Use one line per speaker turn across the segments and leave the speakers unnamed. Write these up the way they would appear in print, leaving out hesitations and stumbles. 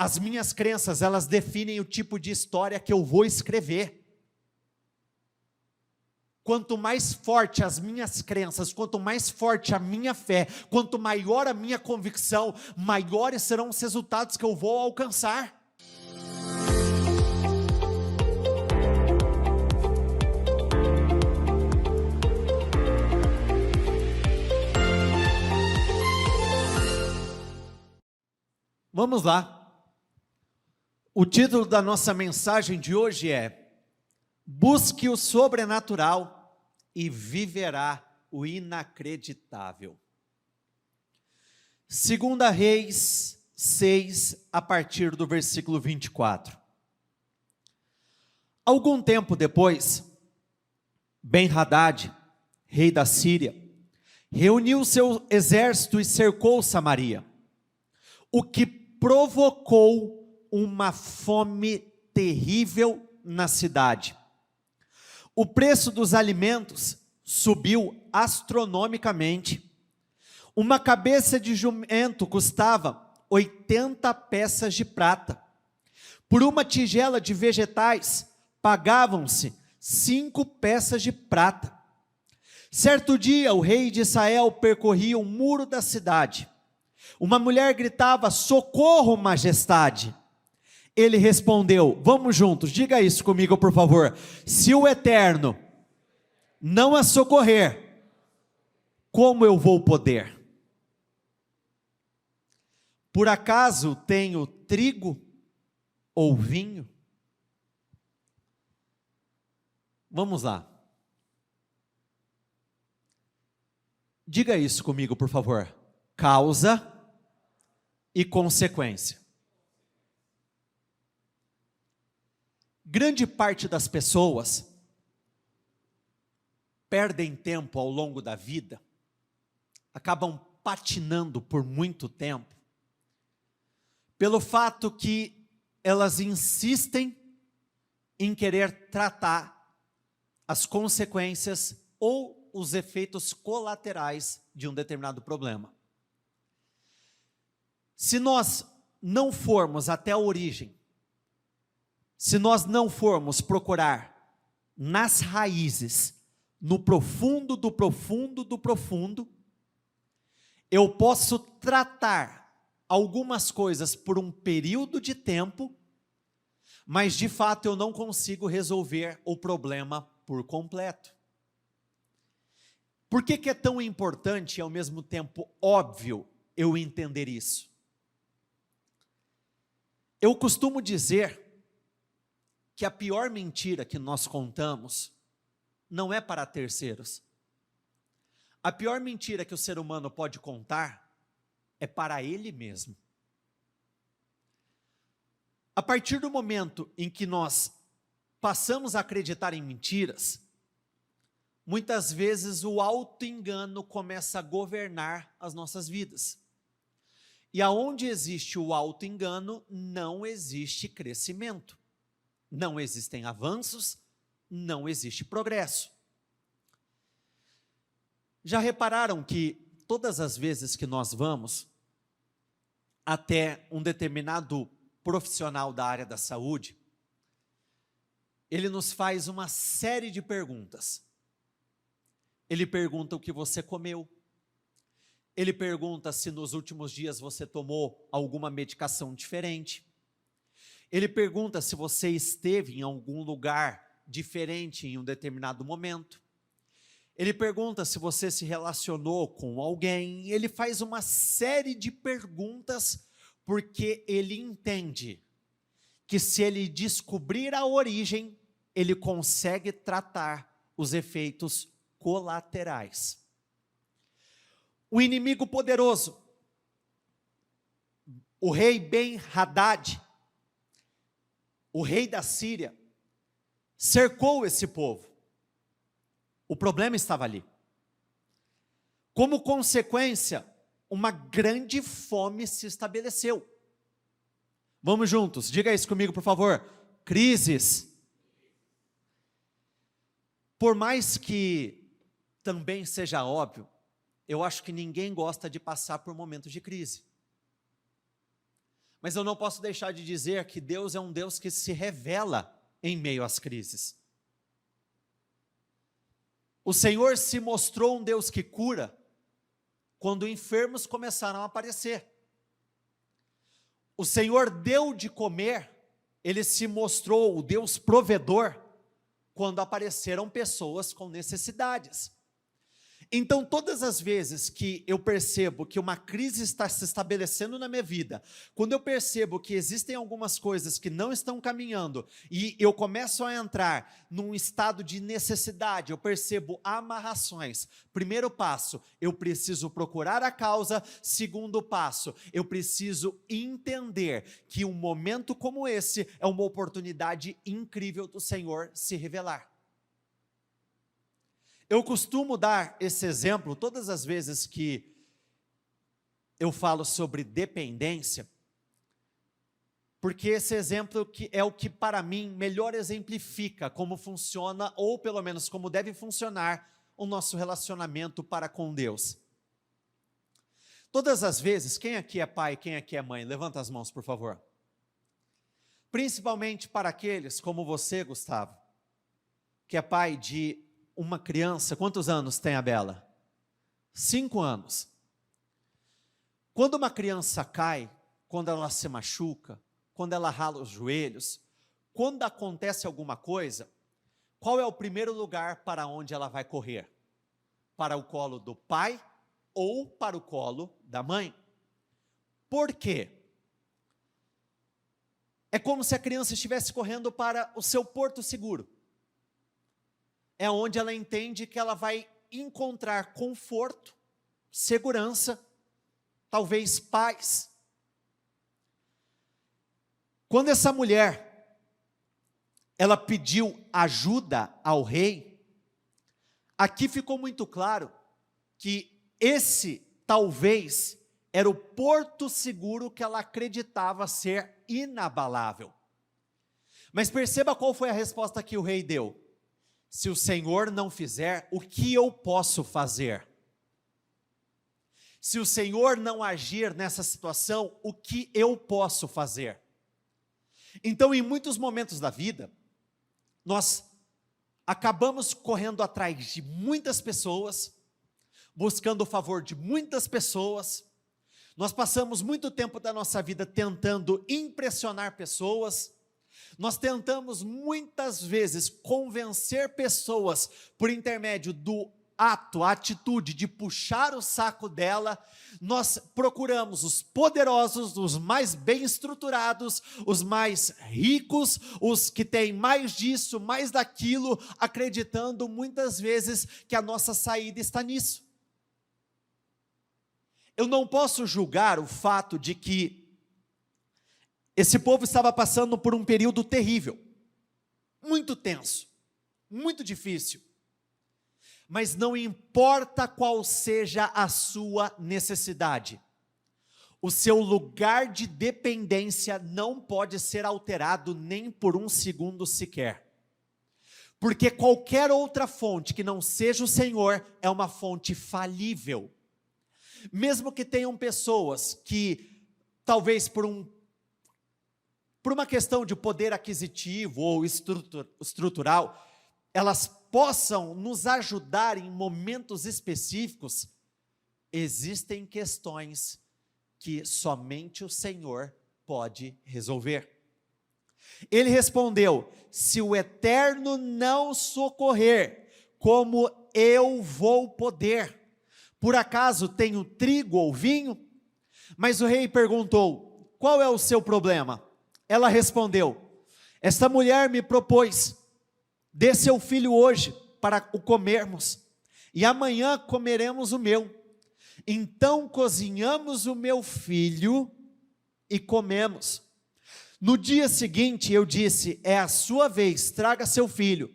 As minhas crenças, elas definem o tipo de história que eu vou escrever. Quanto mais forte as minhas crenças, quanto mais forte a minha fé, quanto maior a minha convicção, maiores serão os resultados que eu vou alcançar. Vamos lá. O título da nossa mensagem de hoje é: busque o sobrenatural e viverá o inacreditável. 2 Reis 6, a partir do versículo 24. Algum tempo depois, Ben-Hadad, rei da Síria, reuniu seu exército e cercou Samaria, o que provocou uma fome terrível na cidade. O preço dos alimentos subiu astronomicamente. Uma cabeça de jumento custava 80 peças de prata. Por uma tigela de vegetais, pagavam-se 5 peças de prata. Certo dia, o rei de Israel percorria o muro da cidade. Uma mulher gritava: socorro, majestade! Ele respondeu: vamos juntos, diga isso comigo por favor. Se o Eterno não a socorrer, como eu vou poder? Por acaso tenho trigo ou vinho? Vamos lá. Diga isso comigo por favor. Causa e consequência. Grande parte das pessoas perdem tempo ao longo da vida, acabam patinando por muito tempo, pelo fato que elas insistem em querer tratar as consequências ou os efeitos colaterais de um determinado problema. Se nós não formos até a origem, se nós não formos procurar nas raízes, no profundo do profundo do profundo, eu posso tratar algumas coisas por um período de tempo, mas de fato eu não consigo resolver o problema por completo. Por que é tão importante e ao mesmo tempo óbvio eu entender isso? Eu costumo dizer que a pior mentira que nós contamos não é para terceiros. A pior mentira que o ser humano pode contar é para ele mesmo. A partir do momento em que nós passamos a acreditar em mentiras, muitas vezes o auto-engano começa a governar as nossas vidas. E aonde existe o auto-engano, não existe crescimento. Não existem avanços, não existe progresso. Já repararam que todas as vezes que nós vamos até um determinado profissional da área da saúde, ele nos faz uma série de perguntas. Ele pergunta o que você comeu. Ele pergunta se nos últimos dias você tomou alguma medicação diferente. Ele pergunta se você esteve em algum lugar diferente em um determinado momento. Ele pergunta se você se relacionou com alguém. Ele faz uma série de perguntas porque ele entende que se ele descobrir a origem, ele consegue tratar os efeitos colaterais. O inimigo poderoso, o rei Ben-Hadad, o rei da Síria, cercou esse povo. O problema estava ali. Como consequência, uma grande fome se estabeleceu. Vamos juntos, diga isso comigo por favor. Crises. Por mais que também seja óbvio, eu acho que ninguém gosta de passar por momentos de crise. Mas eu não posso deixar de dizer que Deus é um Deus que se revela em meio às crises. O Senhor se mostrou um Deus que cura quando enfermos começaram a aparecer. O Senhor deu de comer, Ele se mostrou o Deus provedor quando apareceram pessoas com necessidades. Então, todas as vezes que eu percebo que uma crise está se estabelecendo na minha vida, quando eu percebo que existem algumas coisas que não estão caminhando, e eu começo a entrar num estado de necessidade, eu percebo amarrações. Primeiro passo, eu preciso procurar a causa. Segundo passo, eu preciso entender que um momento como esse é uma oportunidade incrível do Senhor se revelar. Eu costumo dar esse exemplo todas as vezes que eu falo sobre dependência, porque esse exemplo é o que para mim melhor exemplifica como funciona, ou pelo menos como deve funcionar, o nosso relacionamento para com Deus. Todas as vezes, quem aqui é pai, quem aqui é mãe? Levanta as mãos, por favor. Principalmente para aqueles como você, Gustavo, que é pai de uma criança. Quantos anos tem a Bela? 5 anos. Quando uma criança cai, quando ela se machuca, quando ela rala os joelhos, quando acontece alguma coisa, qual é o primeiro lugar para onde ela vai correr? Para o colo do pai ou para o colo da mãe? Por quê? É como se a criança estivesse correndo para o seu porto seguro. É onde ela entende que ela vai encontrar conforto, segurança, talvez paz. Quando essa mulher, ela pediu ajuda ao rei, aqui ficou muito claro que esse talvez era o porto seguro que ela acreditava ser inabalável. Mas perceba qual foi a resposta que o rei deu. Se o Senhor não fizer, o que eu posso fazer? Se o Senhor não agir nessa situação, o que eu posso fazer? Então, em muitos momentos da vida, nós acabamos correndo atrás de muitas pessoas, buscando o favor de muitas pessoas. Nós passamos muito tempo da nossa vida tentando impressionar pessoas. Nós tentamos muitas vezes convencer pessoas por intermédio do ato, a atitude de puxar o saco dela. Nós procuramos os poderosos, os mais bem estruturados, os mais ricos, os que têm mais disso, mais daquilo, acreditando muitas vezes que a nossa saída está nisso. Eu não posso julgar o fato de que esse povo estava passando por um período terrível, muito tenso, muito difícil. Mas não importa qual seja a sua necessidade, o seu lugar de dependência não pode ser alterado nem por um segundo sequer. Porque qualquer outra fonte que não seja o Senhor é uma fonte falível. Mesmo que tenham pessoas que, talvez por uma questão de poder aquisitivo ou estrutural, elas possam nos ajudar em momentos específicos, existem questões que somente o Senhor pode resolver. Ele respondeu: se o Eterno não socorrer, como eu vou poder? Por acaso tenho trigo ou vinho? Mas o rei perguntou: qual é o seu problema? Ela respondeu: esta mulher me propôs, dê seu filho hoje para o comermos, e amanhã comeremos o meu. Então cozinhamos o meu filho e comemos. No dia seguinte eu disse: é a sua vez, traga seu filho.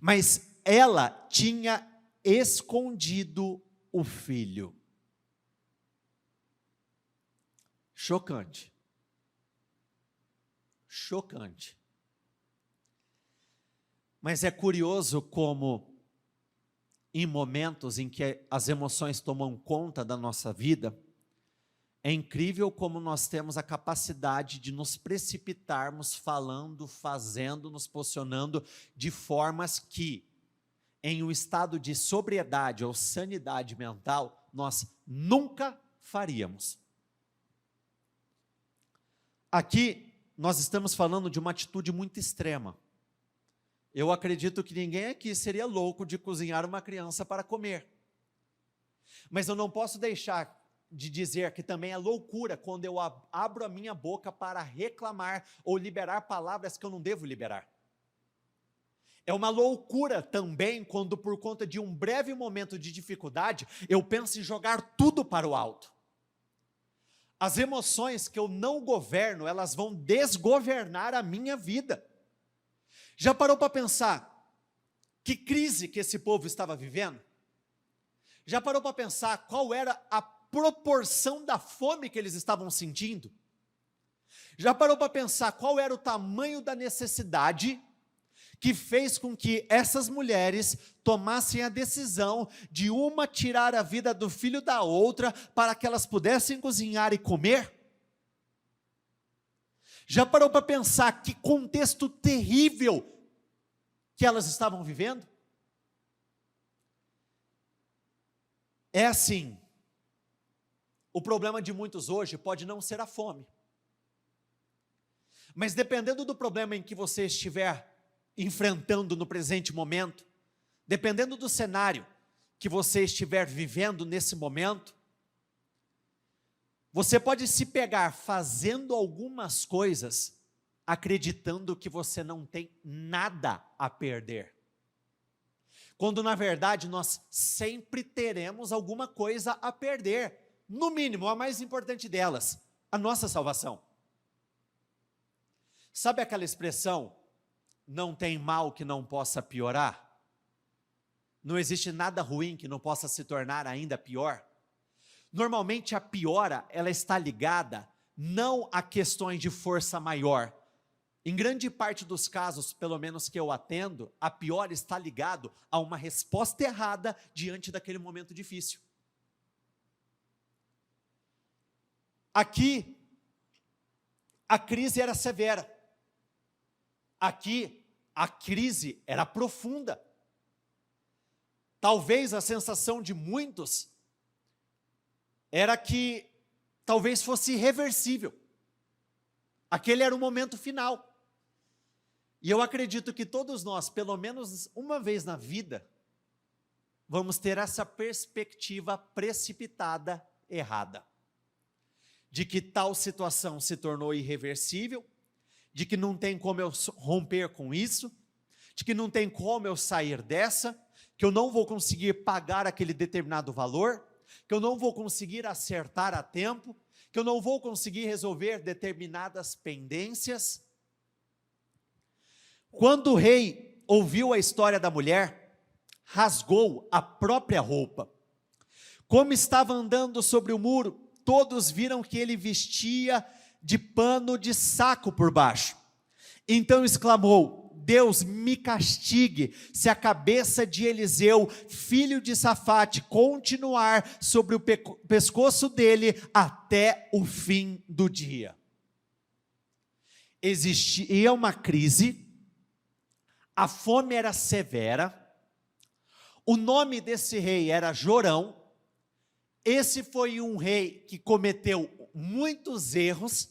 Mas ela tinha escondido o filho. Chocante. Chocante. Mas é curioso como, em momentos em que as emoções tomam conta da nossa vida, É incrível como nós temos a capacidade de nos precipitarmos falando, fazendo, nos posicionando de formas que, em um estado de sobriedade ou sanidade mental, nós nunca faríamos. Aqui, nós estamos falando de uma atitude muito extrema. Eu acredito que ninguém aqui seria louco de cozinhar uma criança para comer. Mas eu não posso deixar de dizer que também é loucura quando eu abro a minha boca para reclamar ou liberar palavras que eu não devo liberar. É uma loucura também quando, por conta de um breve momento de dificuldade, eu penso em jogar tudo para o alto. As emoções que eu não governo, elas vão desgovernar a minha vida. Já parou para pensar que crise que esse povo estava vivendo? Já parou para pensar qual era a proporção da fome que eles estavam sentindo? Já parou para pensar qual era o tamanho da necessidade que fez com que essas mulheres tomassem a decisão de uma tirar a vida do filho da outra para que elas pudessem cozinhar e comer? Já parou para pensar que contexto terrível que elas estavam vivendo? É assim, o problema de muitos hoje pode não ser a fome, mas dependendo do problema em que você estiver enfrentando no presente momento, dependendo do cenário que você estiver vivendo nesse momento, você pode se pegar fazendo algumas coisas, acreditando que você não tem nada a perder. Quando na verdade nós sempre teremos alguma coisa a perder. No mínimo, a mais importante delas, a nossa salvação. Sabe aquela expressão, não tem mal que não possa piorar? Não existe nada ruim que não possa se tornar ainda pior? Normalmente a piora, ela está ligada não a questões de força maior. Em grande parte dos casos, pelo menos que eu atendo, a piora está ligado a uma resposta errada diante daquele momento difícil. Aqui, a crise era severa. Aqui, a crise era profunda. Talvez a sensação de muitos era que talvez fosse irreversível. Aquele era o momento final. E eu acredito que todos nós, pelo menos uma vez na vida, vamos ter essa perspectiva precipitada, errada. De que tal situação se tornou irreversível, de que não tem como eu romper com isso, de que não tem como eu sair dessa, que eu não vou conseguir pagar aquele determinado valor, que eu não vou conseguir acertar a tempo, que eu não vou conseguir resolver determinadas pendências. Quando o rei ouviu a história da mulher, rasgou a própria roupa. Como estava andando sobre o muro, todos viram que ele vestia de pano de saco por baixo. Então exclamou, Deus me castigue, se a cabeça de Eliseu, filho de Safate, continuar sobre o pescoço dele até o fim do dia. Existia uma crise, a fome era severa, o nome desse rei era Jorão. Esse foi um rei que cometeu muitos erros,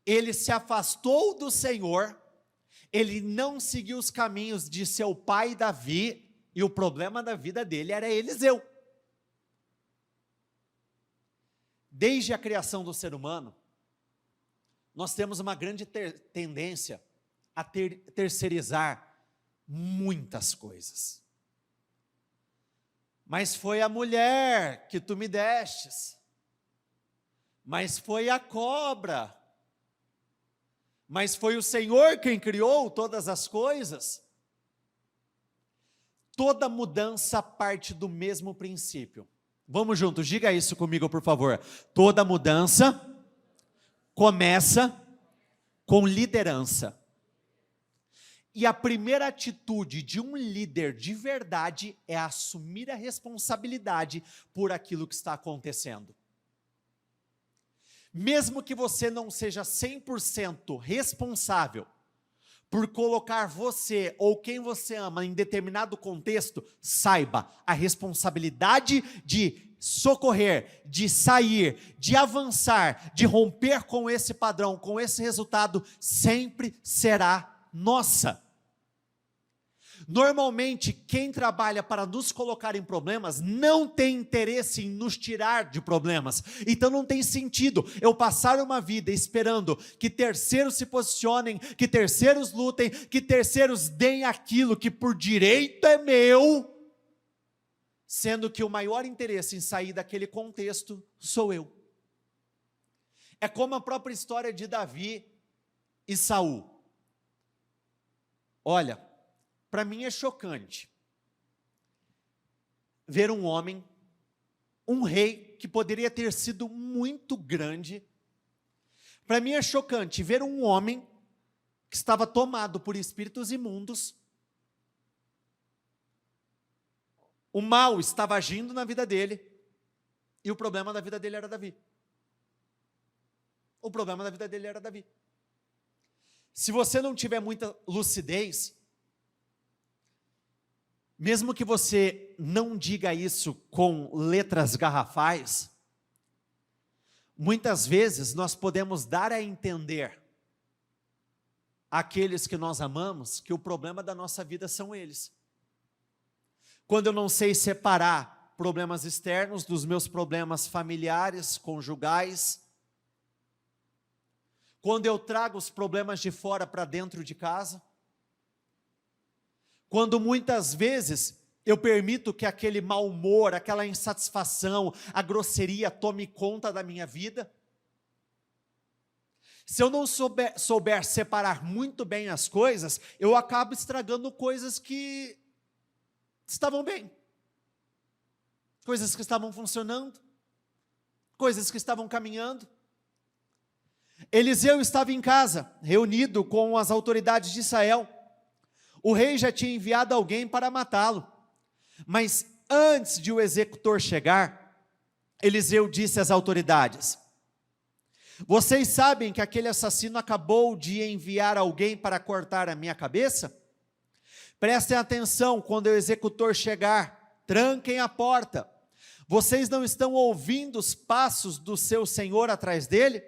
ele se afastou do Senhor, ele não seguiu os caminhos de seu pai Davi, e o problema da vida dele era Eliseu. Desde a criação do ser humano, nós temos uma grande tendência a terceirizar muitas coisas. Mas foi a mulher que tu me destes, mas foi a cobra, mas foi o Senhor quem criou todas as coisas. Toda mudança parte do mesmo princípio. Vamos juntos, diga isso comigo, por favor. Toda mudança começa com liderança. E a primeira atitude de um líder de verdade é assumir a responsabilidade por aquilo que está acontecendo. Mesmo que você não seja 100% responsável por colocar você ou quem você ama em determinado contexto, saiba, a responsabilidade de socorrer, de sair, de avançar, de romper com esse padrão, com esse resultado, sempre será nossa. Normalmente, quem trabalha para nos colocar em problemas, não tem interesse em nos tirar de problemas, então não tem sentido eu passar uma vida esperando que terceiros se posicionem, que terceiros lutem, que terceiros deem aquilo que por direito é meu, sendo que o maior interesse em sair daquele contexto sou eu. É como a própria história de Davi e Saul. Olha, para mim é chocante ver um homem, um rei que poderia ter sido muito grande. Para mim é chocante ver um homem que estava tomado por espíritos imundos. O mal estava agindo na vida dele e o problema da vida dele era Davi. O problema da vida dele era Davi. Se você não tiver muita lucidez, mesmo que você não diga isso com letras garrafais, muitas vezes nós podemos dar a entender àqueles que nós amamos que o problema da nossa vida são eles. Quando eu não sei separar problemas externos dos meus problemas familiares, conjugais, quando eu trago os problemas de fora para dentro de casa, quando muitas vezes eu permito que aquele mau humor, aquela insatisfação, a grosseria tome conta da minha vida, se eu não souber separar muito bem as coisas, eu acabo estragando coisas que estavam bem, coisas que estavam funcionando, coisas que estavam caminhando. Eliseu estava em casa, reunido com as autoridades de Israel. O rei já tinha enviado alguém para matá-lo, mas antes de o executor chegar, Eliseu disse às autoridades: vocês sabem que aquele assassino acabou de enviar alguém para cortar a minha cabeça? Prestem atenção, quando o executor chegar, tranquem a porta. Vocês não estão ouvindo os passos do seu senhor atrás dele?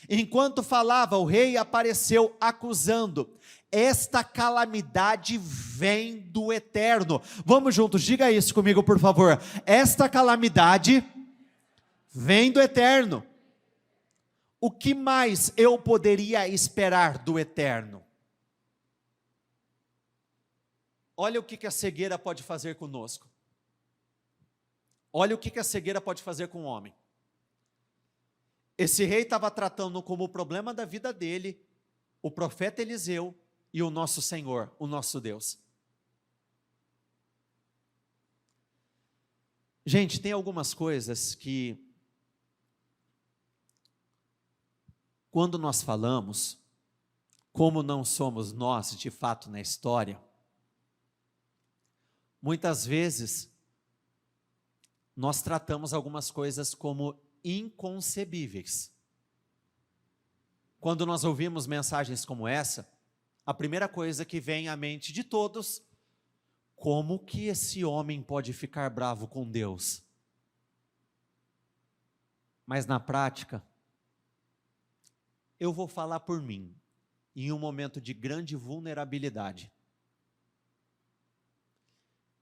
Enquanto falava, o rei apareceu acusando: esta calamidade vem do Eterno. Vamos juntos, diga isso comigo, por favor. Esta calamidade vem do Eterno. O que mais eu poderia esperar do Eterno? Olha o que a cegueira pode fazer conosco. Olha o que a cegueira pode fazer com o homem. Esse rei estava tratando como o problema da vida dele, o profeta Eliseu e o nosso Senhor, o nosso Deus. Gente, tem algumas coisas que, quando nós falamos, como não somos nós de fato na história, muitas vezes nós tratamos algumas coisas como inconcebíveis. Quando nós ouvimos mensagens como essa, a primeira coisa que vem à mente de todos: como que esse homem pode ficar bravo com Deus? Mas na prática, eu vou falar por mim, em um momento de grande vulnerabilidade.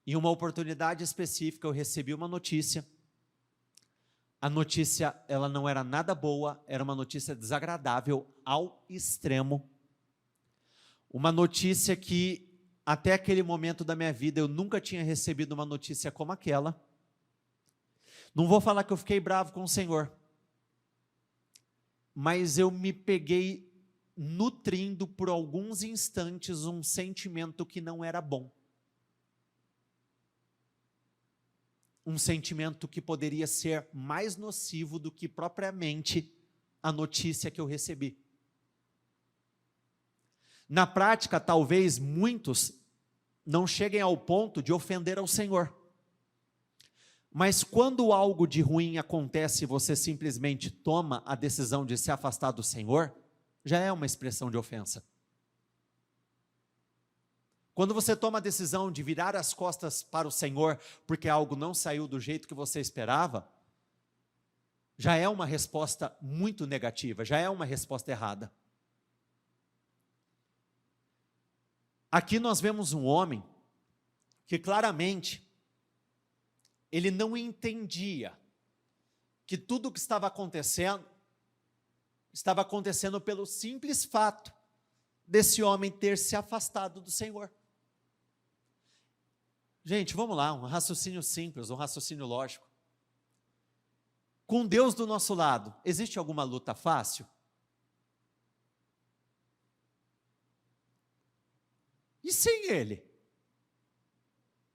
Em uma oportunidade específica, eu recebi uma notícia. A notícia, ela não era nada boa, era uma notícia desagradável ao extremo. Uma notícia que, até aquele momento da minha vida, eu nunca tinha recebido uma notícia como aquela. Não vou falar que eu fiquei bravo com o Senhor, mas eu me peguei nutrindo por alguns instantes um sentimento que não era bom. Um sentimento que poderia ser mais nocivo do que propriamente a notícia que eu recebi. Na prática, talvez muitos não cheguem ao ponto de ofender ao Senhor, Mas quando algo de ruim acontece e você simplesmente toma a decisão de se afastar do Senhor, já é uma expressão de ofensa. Quando você toma a decisão de virar as costas para o Senhor, porque algo não saiu do jeito que você esperava, já é uma resposta muito negativa, já é uma resposta errada. Aqui nós vemos um homem que claramente ele não entendia que tudo o que estava acontecendo pelo simples fato desse homem ter se afastado do Senhor. Gente, vamos lá, um raciocínio simples, um raciocínio lógico. Com Deus do nosso lado, existe alguma luta fácil? E sem Ele?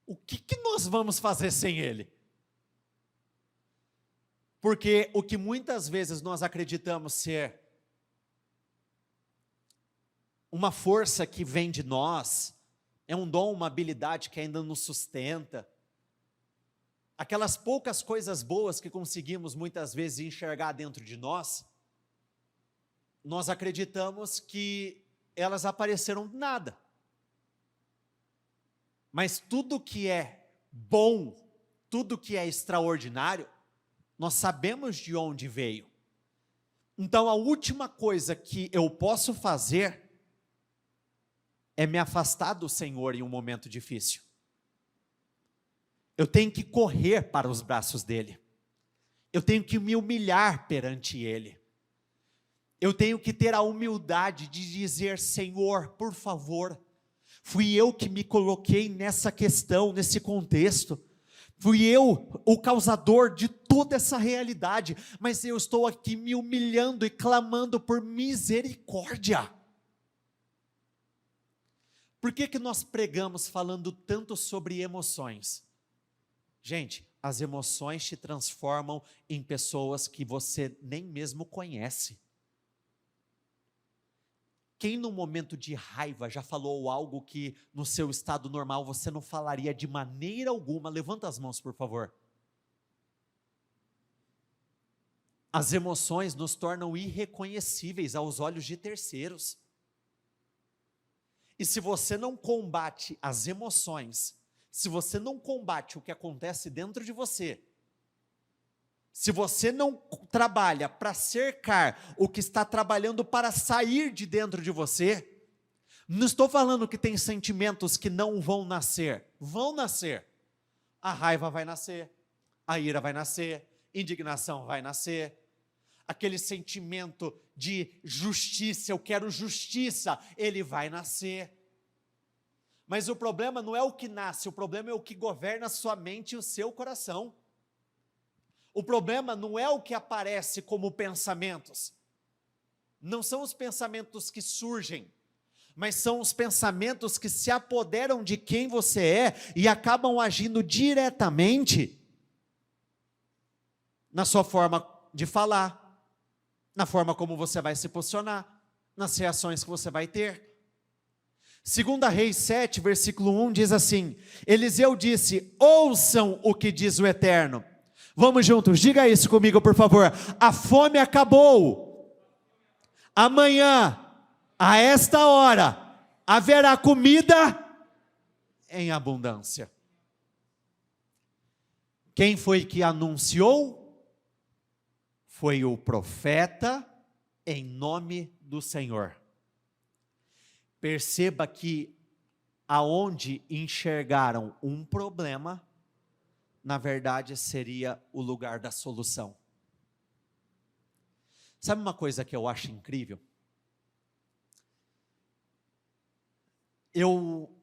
O que nós vamos fazer sem Ele? Porque o que muitas vezes nós acreditamos ser uma força que vem de nós, é um dom, uma habilidade que ainda nos sustenta, aquelas poucas coisas boas que conseguimos muitas vezes enxergar dentro de nós, nós acreditamos que elas apareceram do nada. Mas tudo que é bom, tudo que é extraordinário, nós sabemos de onde veio. Então a última coisa que eu posso fazer é me afastar do Senhor em um momento difícil. Eu tenho que correr para os braços dEle. Eu tenho que me humilhar perante Ele. Eu tenho que ter a humildade de dizer: Senhor, por favor, fui eu que me coloquei nessa questão, nesse contexto. Fui eu o causador de toda essa realidade, mas eu estou aqui me humilhando e clamando por misericórdia. Por que nós pregamos falando tanto sobre emoções? Gente, as emoções te transformam em pessoas que você nem mesmo conhece. Quem no momento de raiva já falou algo que no seu estado normal você não falaria de maneira alguma? Levanta as mãos, por favor. As emoções nos tornam irreconhecíveis aos olhos de terceiros. E se você não combate as emoções, se você não combate o que acontece dentro de você, se você não trabalha para cercar o que está trabalhando para sair de dentro de você, não estou falando que tem sentimentos que não vão nascer, vão nascer. A raiva vai nascer, a ira vai nascer, indignação vai nascer, aquele sentimento de justiça, eu quero justiça, ele vai nascer. Mas o problema não é o que nasce, o problema é o que governa a sua mente e o seu coração. O problema não é o que aparece como pensamentos, não são os pensamentos que surgem, mas são os pensamentos que se apoderam de quem você é e acabam agindo diretamente na sua forma de falar, na forma como você vai se posicionar, nas reações que você vai ter. 2 Reis 7, versículo 1 diz assim: Eliseu disse: ouçam o que diz o Eterno. Vamos juntos, diga isso comigo, por favor. A fome acabou. Amanhã, a esta hora, haverá comida em abundância. Quem foi que anunciou? Foi o profeta em nome do Senhor. Perceba que aonde enxergaram um problema, na verdade seria o lugar da solução. Sabe uma coisa que eu acho incrível? Eu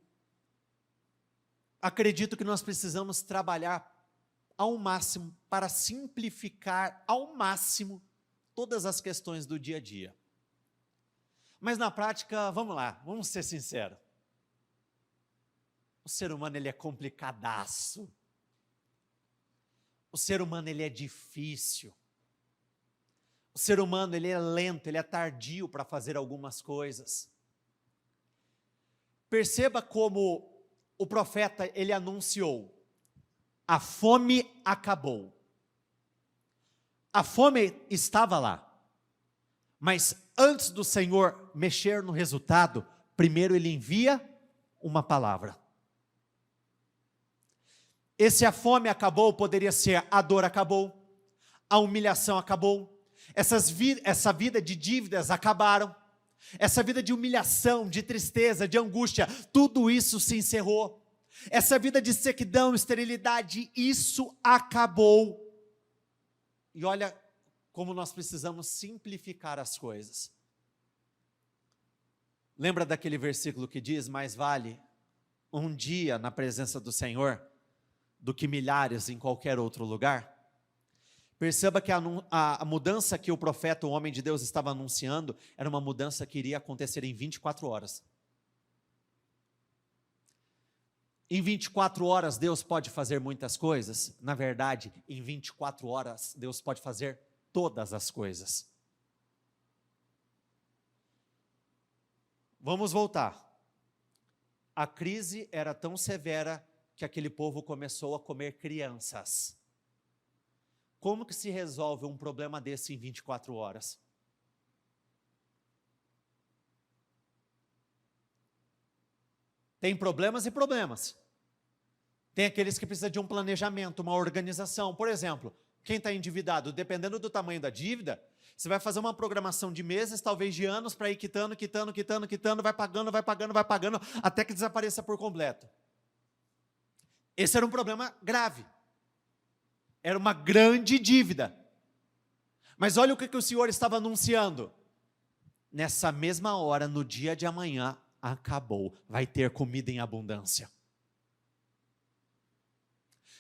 acredito que nós precisamos trabalhar ao máximo para simplificar ao máximo todas as questões do dia a dia. Mas na prática, vamos lá, vamos ser sinceros. O ser humano, ele é complicadaço. O ser humano, ele é difícil. O ser humano, ele é lento, ele é tardio para fazer algumas coisas. Perceba como o profeta, ele anunciou. A fome acabou. A fome estava lá. Mas antes do Senhor mexer no resultado, primeiro Ele envia uma palavra. Esse a fome acabou poderia ser a dor acabou, a humilhação acabou, essa vida de dívidas acabaram, essa vida de humilhação, de tristeza, de angústia, tudo isso se encerrou. Essa vida de sequidão, esterilidade, isso acabou. E olha como nós precisamos simplificar as coisas. Lembra daquele versículo que diz, mais vale um dia na presença do Senhor do que milhares em qualquer outro lugar? Perceba que a mudança que o profeta, o homem de Deus, estava anunciando, era uma mudança que iria acontecer em 24 horas. Em 24 horas Deus pode fazer muitas coisas. Na verdade, em 24 horas Deus pode fazer todas as coisas. Vamos voltar. A crise era tão severa que aquele povo começou a comer crianças. Como que se resolve um problema desse em 24 horas? Tem problemas e problemas. Tem aqueles que precisam de um planejamento, uma organização. Por exemplo, quem está endividado, dependendo do tamanho da dívida, você vai fazer uma programação de meses, talvez de anos, para ir quitando, vai pagando, até que desapareça por completo. Esse era um problema grave. Era uma grande dívida. Mas olha o que o Senhor estava anunciando. Nessa mesma hora, no dia de amanhã, acabou. Vai ter comida em abundância.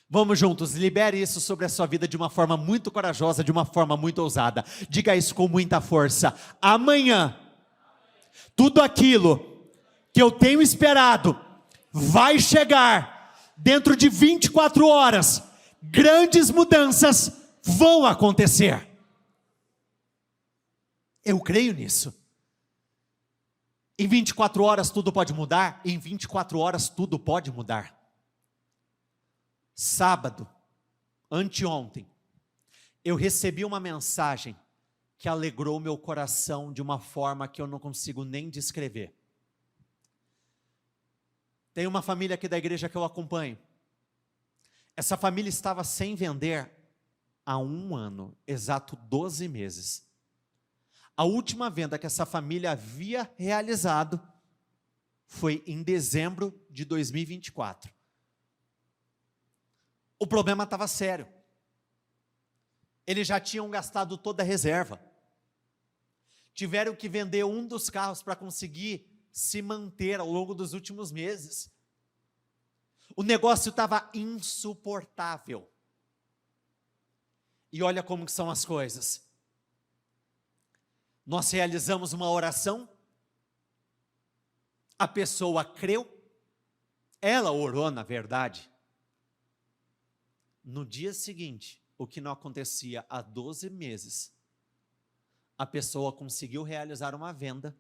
Vamos juntos, libere isso sobre a sua vida de uma forma muito corajosa, de uma forma muito ousada. Diga isso com muita força. Amanhã, tudo aquilo que eu tenho esperado vai chegar. Dentro de 24 horas, grandes mudanças vão acontecer. Eu creio nisso. Em 24 horas tudo pode mudar, em 24 horas tudo pode mudar. Sábado, anteontem, eu recebi uma mensagem que alegrou meu coração de uma forma que eu não consigo nem descrever. Tem uma família aqui da igreja que eu acompanho. Essa família estava sem vender há 1 ano, exato 12 meses. A última venda que essa família havia realizado foi em dezembro de 2024. O problema estava sério. Eles já tinham gastado toda a reserva. Tiveram que vender um dos carros para conseguir se manter ao longo dos últimos meses. O negócio estava insuportável. E olha como que são as coisas. Nós realizamos uma oração, a pessoa creu, ela orou na verdade. No dia seguinte, o que não acontecia há 12 meses, a pessoa conseguiu realizar uma venda,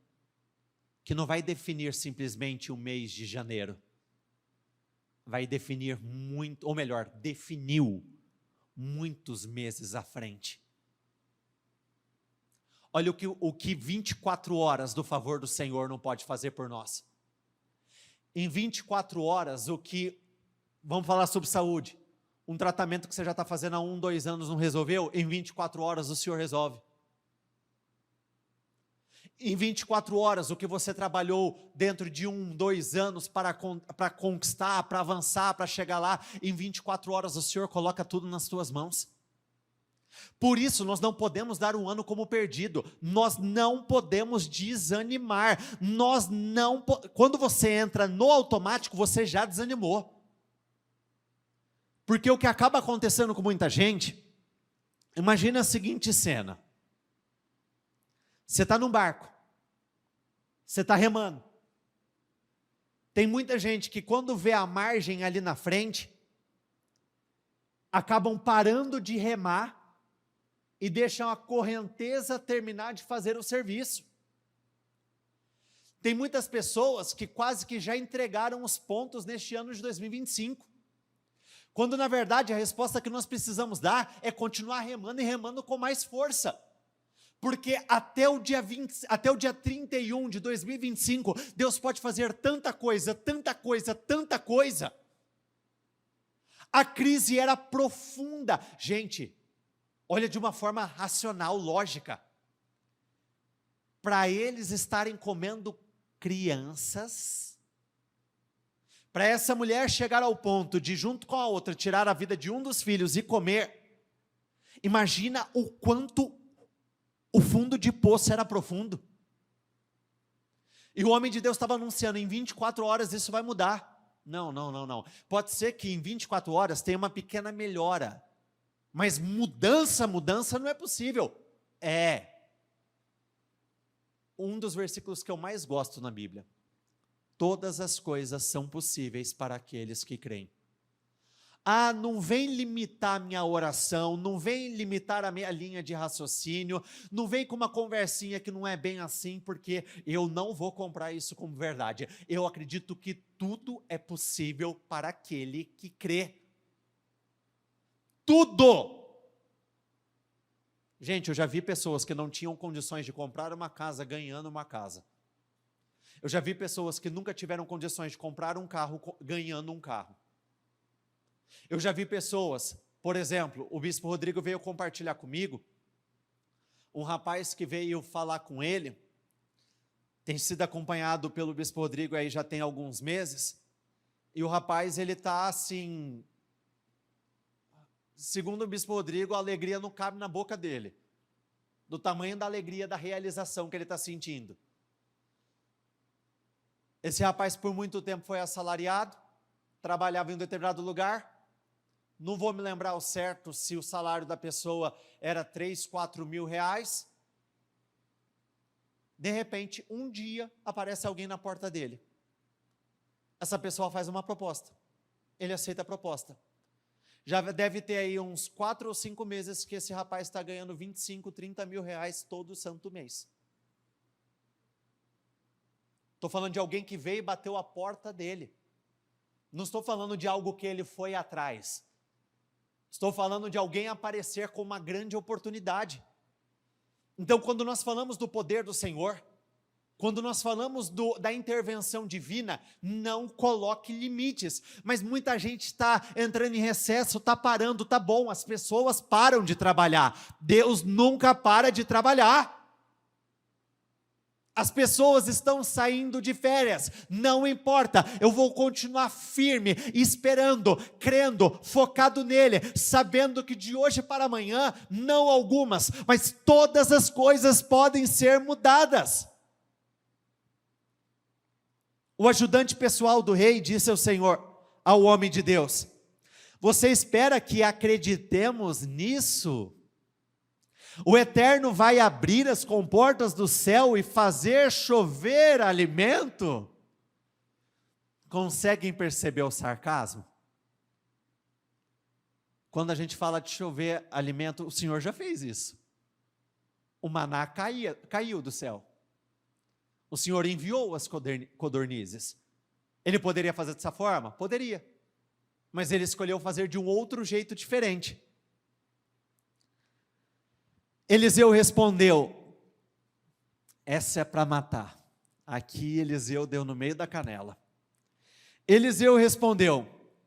que não vai definir simplesmente o mês de janeiro, vai definir muito, ou melhor, definiu muitos meses à frente. Olha o que 24 horas do favor do Senhor não pode fazer por nós. Em 24 horas, vamos falar sobre saúde, um tratamento que você já está fazendo há 1, 2 anos não resolveu, em 24 horas o Senhor resolve. Em 24 horas, o que você trabalhou dentro de 1, 2 anos para conquistar, para avançar, para chegar lá, em 24 horas o Senhor coloca tudo nas tuas mãos. Por isso, nós não podemos dar um ano como perdido, nós não podemos desanimar, quando você entra no automático, você já desanimou. Porque o que acaba acontecendo com muita gente, imagina a seguinte cena. Você está num barco, você está remando. Tem muita gente que quando vê a margem ali na frente, acabam parando de remar e deixam a correnteza terminar de fazer o serviço. Tem muitas pessoas que quase que já entregaram os pontos neste ano de 2025. Quando na verdade a resposta que nós precisamos dar é continuar remando e remando com mais força. Porque até o dia 31 de 2025, Deus pode fazer tanta coisa, tanta coisa, tanta coisa. A crise era profunda. Gente, olha de uma forma racional, lógica. Para eles estarem comendo crianças, para essa mulher chegar ao ponto de, junto com a outra, tirar a vida de um dos filhos e comer, imagina o quanto o fundo de poço era profundo. E o homem de Deus estava anunciando, em 24 horas isso vai mudar. Não. Pode ser que em 24 horas tenha uma pequena melhora, mas mudança não é possível. Um dos versículos que eu mais gosto na Bíblia. Todas as coisas são possíveis para aqueles que creem. Não vem limitar a minha oração, não vem limitar a minha linha de raciocínio, não vem com uma conversinha que não é bem assim, porque eu não vou comprar isso como verdade. Eu acredito que tudo é possível para aquele que crê. Tudo! Gente, eu já vi pessoas que não tinham condições de comprar uma casa ganhando uma casa. Eu já vi pessoas que nunca tiveram condições de comprar um carro ganhando um carro. Eu já vi pessoas, por exemplo, o bispo Rodrigo veio compartilhar comigo, um rapaz que veio falar com ele, tem sido acompanhado pelo bispo Rodrigo aí já tem alguns meses, e o rapaz ele está assim, segundo o bispo Rodrigo, a alegria não cabe na boca dele, do tamanho da alegria, da realização que ele está sentindo. Esse rapaz por muito tempo foi assalariado, trabalhava em um determinado lugar, não vou me lembrar ao certo se o salário da pessoa era 3, 4 mil reais. De repente, um dia, aparece alguém na porta dele. Essa pessoa faz uma proposta. Ele aceita a proposta. Já deve ter aí uns 4 ou 5 meses que esse rapaz está ganhando 25, 30 mil reais todo santo mês. Estou falando de alguém que veio e bateu a porta dele. Não estou falando de algo que ele foi atrás. Estou falando de alguém aparecer com uma grande oportunidade. Então, quando nós falamos do poder do Senhor, quando nós falamos da intervenção divina, não coloque limites. Mas muita gente está entrando em recesso, está parando, está bom, as pessoas param de trabalhar. Deus nunca para de trabalhar. As pessoas estão saindo de férias, não importa, eu vou continuar firme, esperando, crendo, focado nele, sabendo que de hoje para amanhã, não algumas, mas todas as coisas podem ser mudadas. O ajudante pessoal do rei disse ao Senhor, ao homem de Deus, você espera que acreditemos nisso? O Eterno vai abrir as comportas do céu e fazer chover alimento? Conseguem perceber o sarcasmo? Quando a gente fala de chover alimento, o Senhor já fez isso. O maná caiu do céu. O Senhor enviou as codornizes. Ele poderia fazer dessa forma? Poderia. Mas ele escolheu fazer de um outro jeito diferente. Eliseu respondeu, essa é para matar. Aqui Eliseu deu no meio da canela. Eliseu respondeu,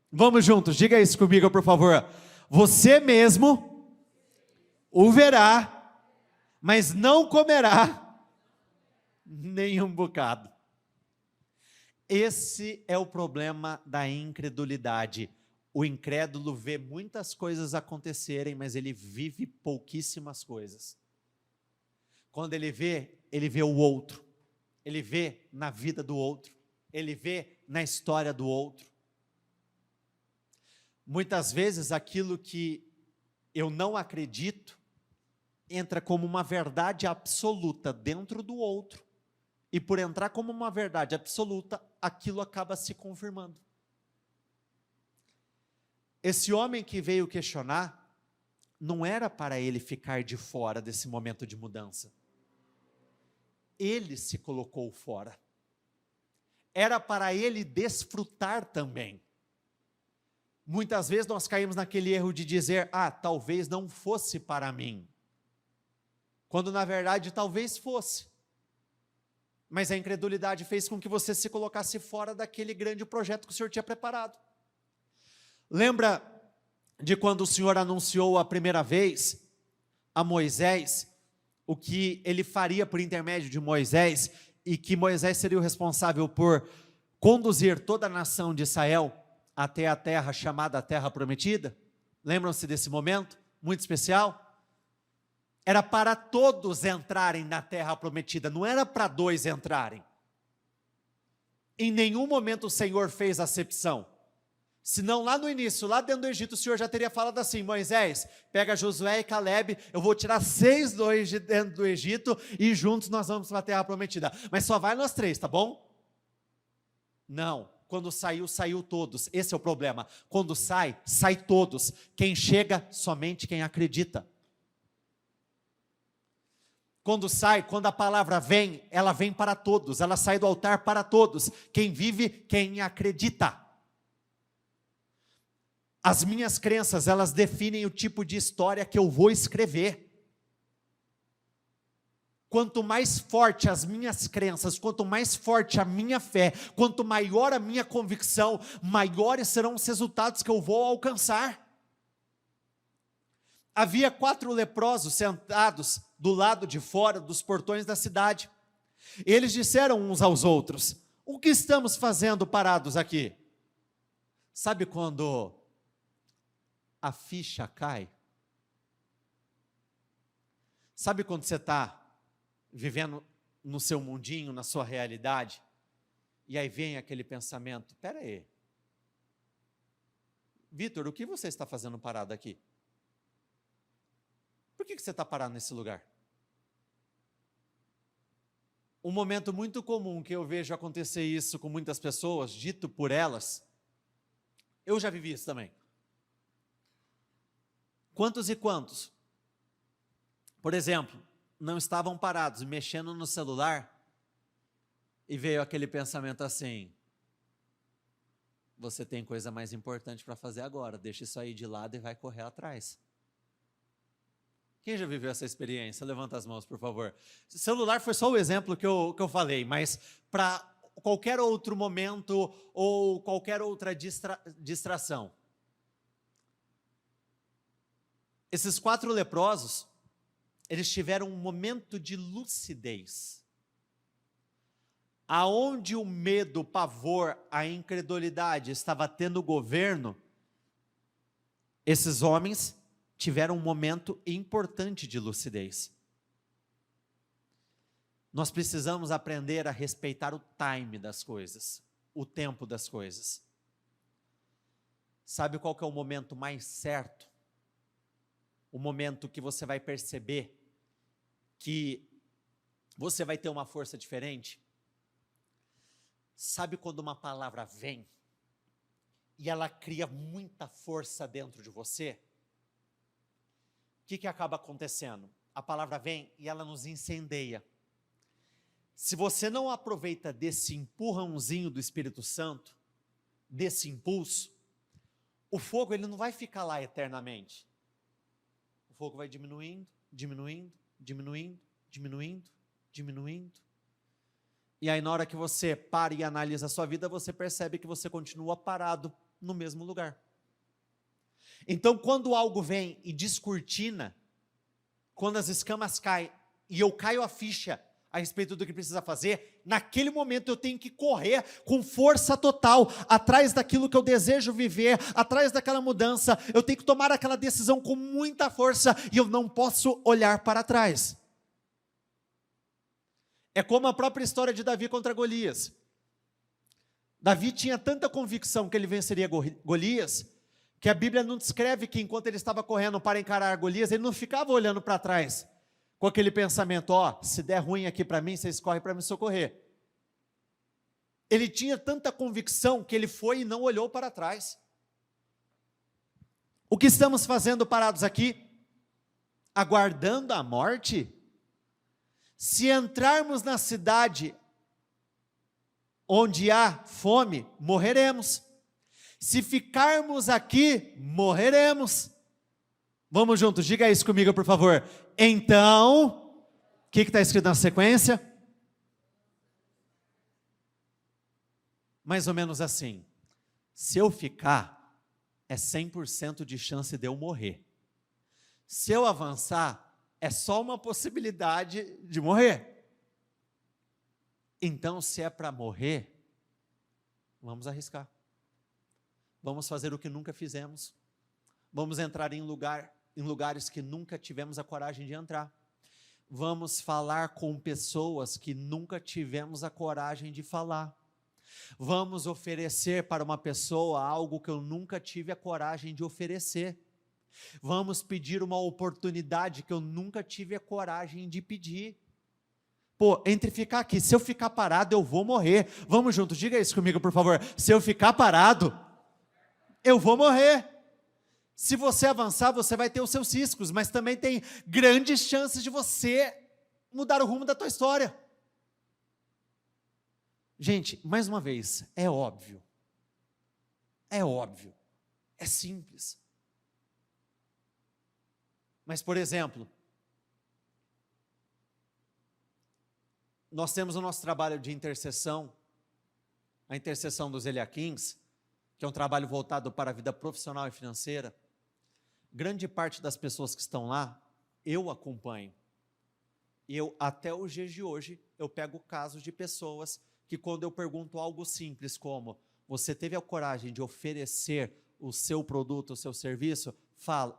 vamos juntos, diga isso comigo por favor. Você mesmo o verá, mas não comerá nem um bocado. Esse é o problema da incredulidade. O incrédulo vê muitas coisas acontecerem, mas ele vive pouquíssimas coisas. Quando ele vê o outro. Ele vê na vida do outro. Ele vê na história do outro. Muitas vezes aquilo que eu não acredito entra como uma verdade absoluta dentro do outro. E por entrar como uma verdade absoluta, aquilo acaba se confirmando. Esse homem que veio questionar, não era para ele ficar de fora desse momento de mudança. Ele se colocou fora. Era para ele desfrutar também. Muitas vezes nós caímos naquele erro de dizer, talvez não fosse para mim. Quando na verdade talvez fosse. Mas a incredulidade fez com que você se colocasse fora daquele grande projeto que o Senhor tinha preparado. Lembra de quando o Senhor anunciou a primeira vez a Moisés, o que ele faria por intermédio de Moisés, e que Moisés seria o responsável por conduzir toda a nação de Israel até a terra chamada Terra Prometida? Lembram-se desse momento muito especial? Era para todos entrarem na Terra Prometida, não era para 2 entrarem. Em nenhum momento o Senhor fez acepção. Senão lá no início, lá dentro do Egito, o Senhor já teria falado assim, Moisés, pega Josué e Calebe, eu vou tirar 6 de dentro do Egito, e juntos nós vamos para a Terra Prometida. Mas só vai nós 3, tá bom? Não, quando saiu, saiu todos, esse é o problema. Quando sai, sai todos. Quem chega, somente quem acredita. Quando sai, quando a palavra vem, ela vem para todos, ela sai do altar para todos. Quem vive, quem acredita. As minhas crenças, elas definem o tipo de história que eu vou escrever. Quanto mais forte as minhas crenças, quanto mais forte a minha fé, quanto maior a minha convicção, maiores serão os resultados que eu vou alcançar. Havia 4 leprosos sentados do lado de fora dos portões da cidade. Eles disseram uns aos outros, o que estamos fazendo parados aqui? Sabe quando a ficha cai? Sabe quando você está vivendo no seu mundinho, na sua realidade, e aí vem aquele pensamento, espera aí, Vitor, o que você está fazendo parado aqui? Por que você está parado nesse lugar? Um momento muito comum que eu vejo acontecer isso com muitas pessoas, dito por elas, eu já vivi isso também. Quantos e quantos, por exemplo, não estavam parados, mexendo no celular, e veio aquele pensamento assim, você tem coisa mais importante para fazer agora, deixa isso aí de lado e vai correr atrás. Quem já viveu essa experiência? Levanta as mãos, por favor. O celular foi só o exemplo que eu falei, mas para qualquer outro momento ou qualquer outra distração. Esses 4 leprosos, eles tiveram um momento de lucidez. Aonde o medo, o pavor, a incredulidade estava tendo governo, esses homens tiveram um momento importante de lucidez. Nós precisamos aprender a respeitar o time das coisas, o tempo das coisas. Sabe qual que é o momento mais certo? O momento que você vai perceber que você vai ter uma força diferente? Sabe quando uma palavra vem e ela cria muita força dentro de você? O que acaba acontecendo? A palavra vem e ela nos incendeia. Se você não aproveita desse empurrãozinho do Espírito Santo, desse impulso, o fogo ele não vai ficar lá eternamente. O fogo vai diminuindo, diminuindo, diminuindo, diminuindo, diminuindo. E aí na hora que você para e analisa a sua vida, você percebe que você continua parado no mesmo lugar. Então quando algo vem e descortina, quando as escamas caem e eu caio a ficha a respeito do que precisa fazer, naquele momento eu tenho que correr com força total, atrás daquilo que eu desejo viver, atrás daquela mudança, eu tenho que tomar aquela decisão com muita força, e eu não posso olhar para trás. É como a própria história de Davi contra Golias. Davi tinha tanta convicção que ele venceria Golias, que a Bíblia não descreve que enquanto ele estava correndo para encarar Golias, ele não ficava olhando para trás, com aquele pensamento, se der ruim aqui para mim, vocês correm para me socorrer. Ele tinha tanta convicção que ele foi e não olhou para trás. O que estamos fazendo parados aqui? Aguardando a morte? Se entrarmos na cidade onde há fome, morreremos. Se ficarmos aqui, morreremos. Vamos juntos, diga isso comigo, por favor. Então, o que está escrito na sequência? Mais ou menos assim. Se eu ficar, é 100% de chance de eu morrer. Se eu avançar, é só uma possibilidade de morrer. Então, se é para morrer, vamos arriscar. Vamos fazer o que nunca fizemos. Vamos entrar em lugares que nunca tivemos a coragem de entrar. Vamos falar com pessoas que nunca tivemos a coragem de falar. Vamos oferecer para uma pessoa algo que eu nunca tive a coragem de oferecer. Vamos pedir uma oportunidade que eu nunca tive a coragem de pedir. Pô, entre ficar aqui, se eu ficar parado, eu vou morrer. Vamos juntos, diga isso comigo, por favor. Se eu ficar parado, eu vou morrer. Se você avançar, você vai ter os seus riscos, mas também tem grandes chances de você mudar o rumo da tua história. Gente, mais uma vez, é óbvio, é simples. Mas, por exemplo, nós temos o nosso trabalho de intercessão, a intercessão dos Eliaquins, que é um trabalho voltado para a vida profissional e financeira. Grande parte das pessoas que estão lá, eu acompanho. E até os dias de hoje, eu pego casos de pessoas que quando eu pergunto algo simples como, você teve a coragem de oferecer o seu produto, o seu serviço?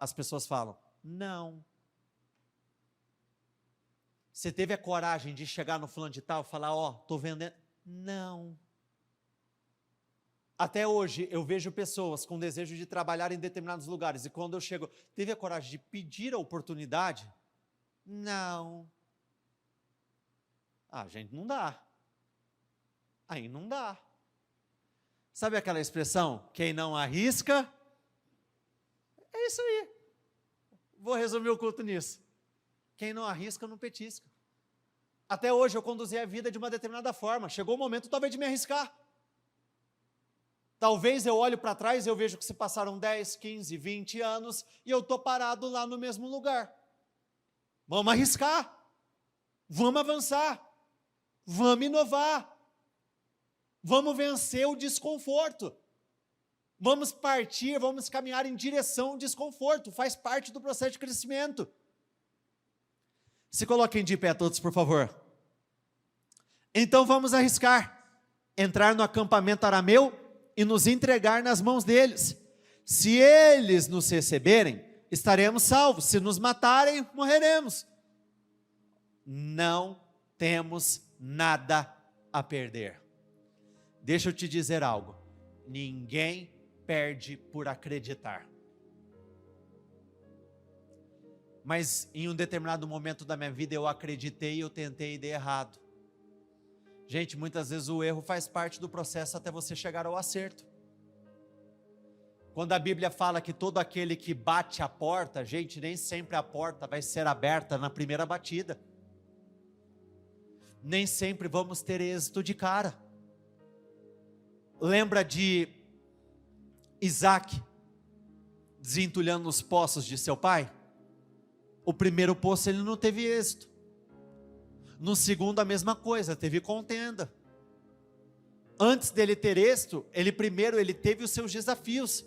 As pessoas falam, não. Você teve a coragem de chegar no fulano de tal e falar, estou vendendo? Não. Até hoje eu vejo pessoas com desejo de trabalhar em determinados lugares e quando eu chego, teve a coragem de pedir a oportunidade? Não. Gente, não dá. Aí não dá. Sabe aquela expressão, quem não arrisca? É isso aí. Vou resumir o culto nisso. Quem não arrisca, não petisca. Até hoje eu conduzi a vida de uma determinada forma. Chegou o momento talvez de me arriscar. Talvez eu olho para trás e eu vejo que se passaram 10, 15, 20 anos e eu estou parado lá no mesmo lugar. Vamos arriscar. Vamos avançar. Vamos inovar. Vamos vencer o desconforto. Vamos partir, vamos caminhar em direção ao desconforto. Faz parte do processo de crescimento. Se coloquem de pé todos, por favor. Então vamos arriscar. Entrar no acampamento arameu e nos entregar nas mãos deles. Se eles nos receberem, estaremos salvos. Se nos matarem, morreremos. Não temos nada a perder. Deixa eu te dizer algo. Ninguém perde por acreditar. Mas em um determinado momento da minha vida eu acreditei e eu tentei e dei errado. Gente, muitas vezes o erro faz parte do processo até você chegar ao acerto. Quando a Bíblia fala que todo aquele que bate a porta, gente, nem sempre a porta vai ser aberta na primeira batida. Nem sempre vamos ter êxito de cara. Lembra de Isaac desentulhando os poços de seu pai? O primeiro poço ele não teve êxito. No segundo a mesma coisa, teve contenda. Antes dele ter êxito, ele teve os seus desafios.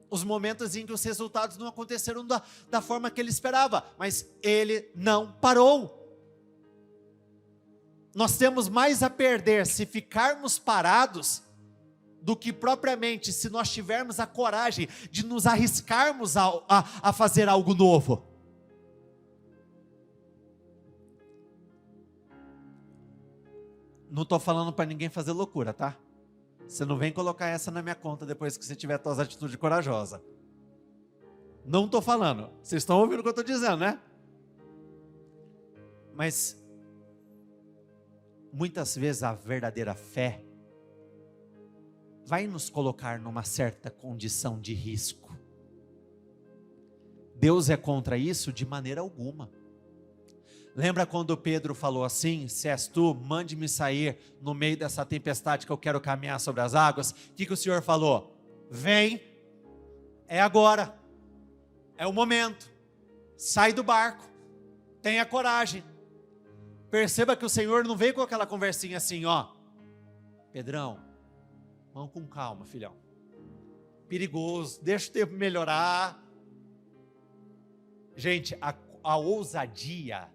Os momentos em que os resultados não aconteceram da forma que ele esperava. Mas ele não parou. Nós temos mais a perder se ficarmos parados do que propriamente se nós tivermos a coragem de nos arriscarmos a fazer algo novo. Não estou falando para ninguém fazer loucura, tá? Você não vem colocar essa na minha conta depois que você tiver suas atitudes corajosas. Não estou falando. Vocês estão ouvindo o que eu estou dizendo, né? Mas muitas vezes a verdadeira fé vai nos colocar numa certa condição de risco. Deus é contra isso de maneira alguma. Lembra quando Pedro falou assim, se és tu, mande-me sair no meio dessa tempestade que eu quero caminhar sobre as águas? O que o Senhor falou? vem, é agora, é o momento, sai do barco, tenha coragem. Perceba que o Senhor não veio com aquela conversinha assim, ó, Pedrão, vamos com calma, filhão, perigoso, deixa o tempo melhorar. Gente, a ousadia,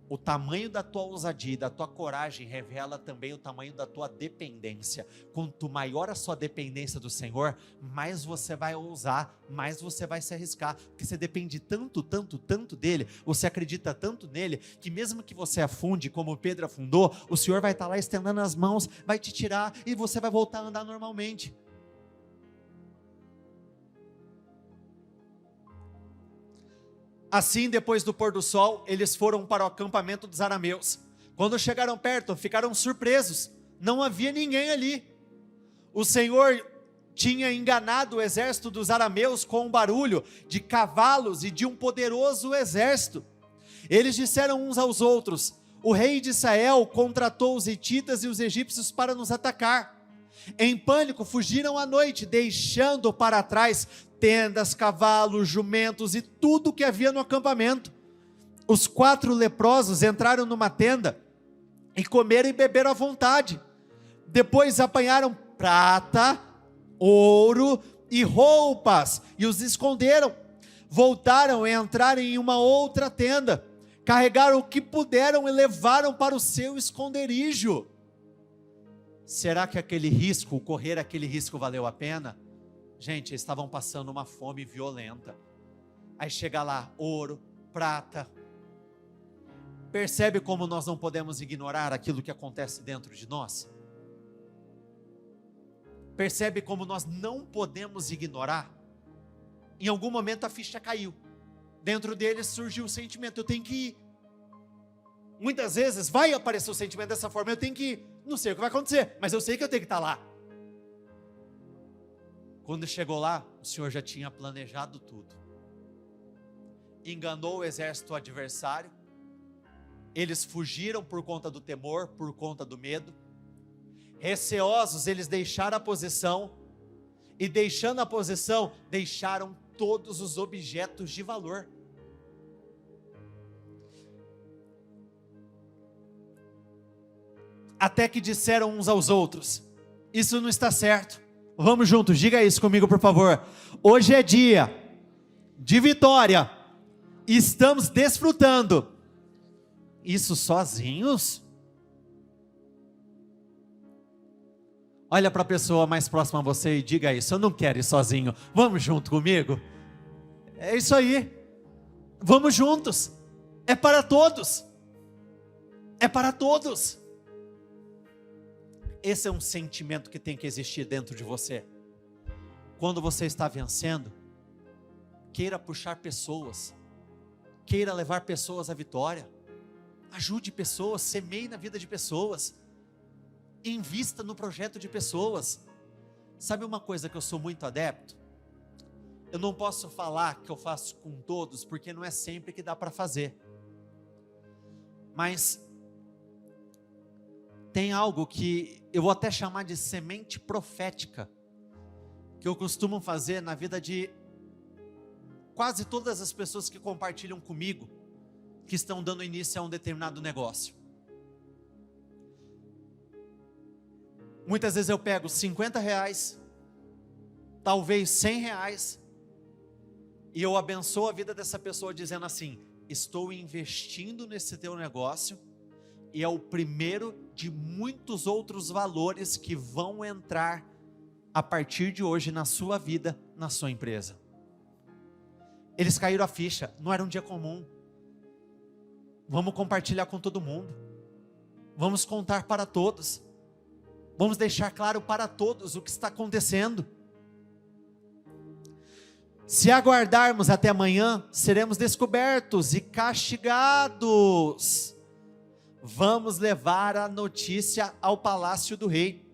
o tamanho da tua ousadia, da tua coragem, revela também o tamanho da tua dependência. Quanto maior a sua dependência do Senhor, mais você vai ousar, mais você vai se arriscar, porque você depende tanto, tanto, tanto dEle, você acredita tanto nele, que mesmo que você afunde, como Pedro afundou, o Senhor vai estar lá estendendo as mãos, vai te tirar, e você vai voltar a andar normalmente. Assim, depois do pôr do sol, eles foram para o acampamento dos arameus. Quando chegaram perto, ficaram surpresos, não havia ninguém ali. O Senhor tinha enganado o exército dos arameus com um barulho de cavalos e de um poderoso exército. Eles disseram uns aos outros: o rei de Israel contratou os hititas e os egípcios para nos atacar. Em pânico, fugiram à noite, deixando para trás tendas, cavalos, jumentos e tudo que havia no acampamento. Os 4 leprosos entraram numa tenda e comeram e beberam à vontade. Depois apanharam prata, ouro e roupas e os esconderam. Voltaram e entraram em uma outra tenda, carregaram o que puderam e levaram para o seu esconderijo. Será que correr aquele risco valeu a pena? Gente, eles estavam passando uma fome violenta. Aí chega lá, ouro, prata. Percebe como nós não podemos ignorar aquilo que acontece dentro de nós? Percebe como nós não podemos ignorar? Em algum momento a ficha caiu. Dentro deles surgiu o sentimento, eu tenho que ir. Muitas vezes vai aparecer o sentimento dessa forma, eu tenho que ir. Não sei o que vai acontecer, mas eu sei que eu tenho que estar lá. Quando chegou lá, o Senhor já tinha planejado tudo. Enganou o exército adversário. Eles fugiram por conta do temor, por conta do medo. Receosos, eles deixaram a posição. E deixando a posição, deixaram todos os objetos de valor. Até que disseram uns aos outros: isso não está certo. Vamos juntos, diga isso comigo por favor. Hoje é dia de vitória, estamos desfrutando. Isso sozinhos? Olha para a pessoa mais próxima a você e diga isso: eu não quero ir sozinho, vamos junto comigo. É isso aí, vamos juntos, é para todos, é para todos. Esse é um sentimento que tem que existir dentro de você. Quando você está vencendo, queira puxar pessoas, queira levar pessoas à vitória, ajude pessoas, semeie na vida de pessoas, invista no projeto de pessoas. Sabe uma coisa que eu sou muito adepto? Eu não posso falar que eu faço com todos, porque não é sempre que dá para fazer, mas tem algo que eu vou até chamar de semente profética, que eu costumo fazer na vida de quase todas as pessoas que compartilham comigo, que estão dando início a um determinado negócio. Muitas vezes eu pego R$50, talvez R$100, e eu abençoo a vida dessa pessoa dizendo assim: estou investindo nesse teu negócio, e é o primeiro de muitos outros valores que vão entrar a partir de hoje na sua vida, na sua empresa. Eles caíram a ficha, não era um dia comum. Vamos compartilhar com todo mundo, vamos contar para todos, vamos deixar claro para todos o que está acontecendo. Se aguardarmos até amanhã, seremos descobertos e castigados. Vamos levar a notícia ao palácio do rei.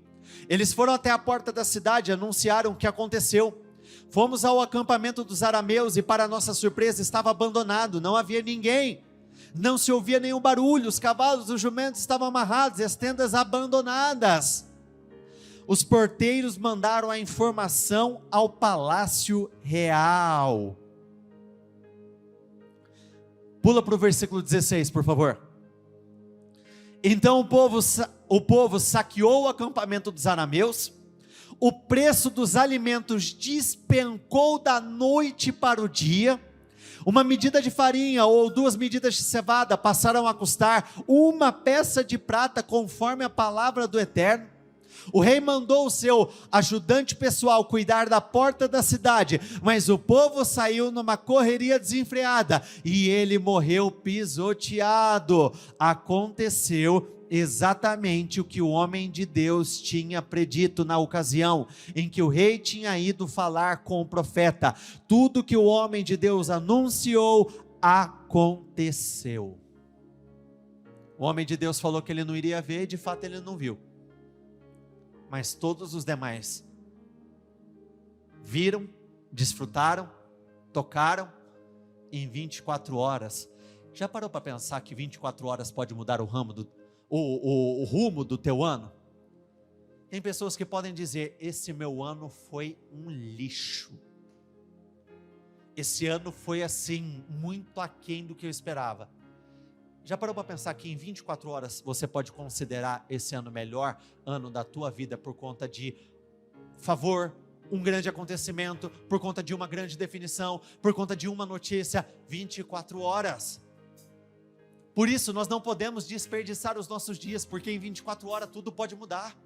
Eles foram até a porta da cidade e anunciaram o que aconteceu. Fomos ao acampamento dos arameus e, para nossa surpresa, estava abandonado, não havia ninguém, não se ouvia nenhum barulho, os cavalos, os jumentos estavam amarrados e as tendas abandonadas. os porteiros mandaram a informação ao palácio real. Pula para o versículo 16, por favor. Então o povo saqueou o acampamento dos arameus, o preço dos alimentos despencou da noite para o dia, uma medida de farinha ou 2 medidas de cevada passaram a custar 1 peça de prata, conforme a palavra do Eterno. O rei mandou o seu ajudante pessoal cuidar da porta da cidade, mas o povo saiu numa correria desenfreada, e ele morreu pisoteado. Aconteceu exatamente o que o homem de Deus tinha predito na ocasião em que o rei tinha ido falar com o profeta. Tudo que o homem de Deus anunciou aconteceu. O homem de Deus falou que ele não iria ver, e de fato ele não viu. Mas todos os demais viram, desfrutaram, tocaram em 24 horas. Já parou para pensar que 24 horas pode mudar o rumo do teu ano? Tem pessoas que podem dizer: esse meu ano foi um lixo. Esse ano foi assim, muito aquém do que eu esperava. Já parou para pensar que em 24 horas você pode considerar esse ano o melhor ano da tua vida por conta de favor, um grande acontecimento, por conta de uma grande definição, por conta de uma notícia? 24 horas. Por isso nós não podemos desperdiçar os nossos dias, porque em 24 horas tudo pode mudar.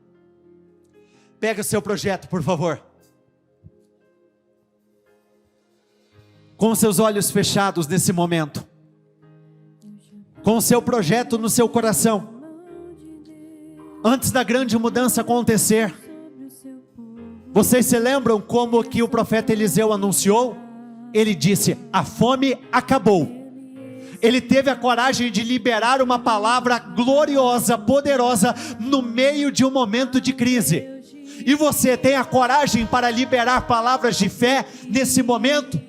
Pega o seu projeto, por favor. Com seus olhos fechados nesse momento, com o seu projeto no seu coração, antes da grande mudança acontecer, vocês se lembram como que o profeta Eliseu anunciou? Ele disse: a fome acabou. Ele teve a coragem de liberar uma palavra gloriosa, poderosa, no meio de um momento de crise. E você tem a coragem para liberar palavras de fé nesse momento?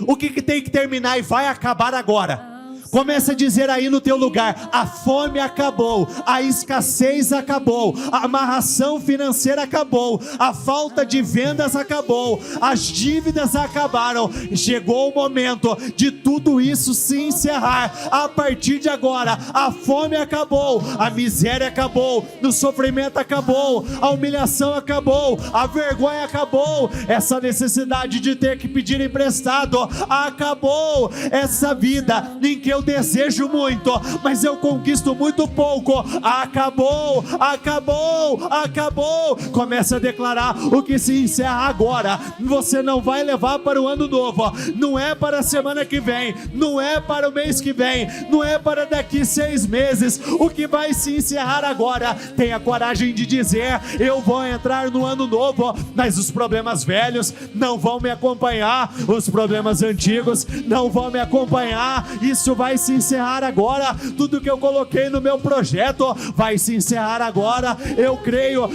O que tem que terminar e vai acabar agora? Começa a dizer aí no teu lugar: a fome acabou, a escassez acabou, a amarração financeira acabou, a falta de vendas acabou, as dívidas acabaram. Chegou o momento de tudo isso se encerrar. A partir de agora, a fome acabou, a miséria acabou, o sofrimento acabou, a humilhação acabou, a vergonha acabou, essa necessidade de ter que pedir emprestado acabou, essa vida em que eu desejo muito, mas eu conquisto muito pouco, acabou, acabou, acabou. Comece a declarar o que se encerra agora. Você não vai levar para o ano novo, não é para a semana que vem, não é para o mês que vem, não é para daqui 6 meses. O que vai se encerrar agora, tenha coragem de dizer: eu vou entrar no ano novo, mas os problemas velhos não vão me acompanhar, os problemas antigos não vão me acompanhar. Isso vai se encerrar agora. Tudo que eu coloquei no meu projeto vai se encerrar agora. Eu creio